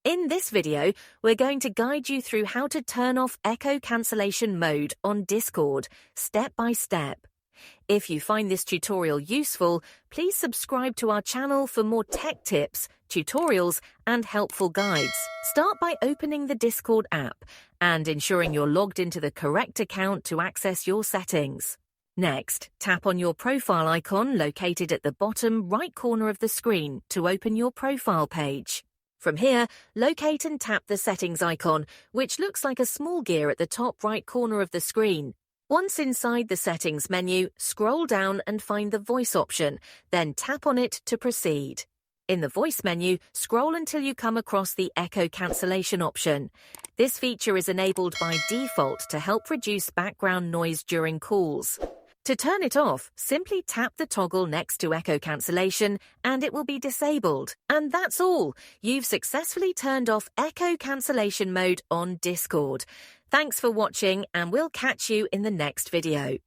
In this video, we're going to guide you through how to turn off echo cancellation mode on Discord, step by step. If you find this tutorial useful, please subscribe to our channel for more tech tips, tutorials, and helpful guides. Start by opening the Discord app and ensuring you're logged into the correct account to access your settings. Next, tap on your profile icon located at the bottom right corner of the screen to open your profile page. From here, locate and tap the settings icon, which looks like a small gear at the top right corner of the screen. Once inside the settings menu, scroll down and find the voice option, then tap on it to proceed. In the voice menu, scroll until you come across the echo cancellation option. This feature is enabled by default to help reduce background noise during calls. To turn it off, simply tap the toggle next to echo cancellation and it will be disabled. And that's all. You've successfully turned off echo cancellation mode on Discord. Thanks for watching, and we'll catch you in the next video.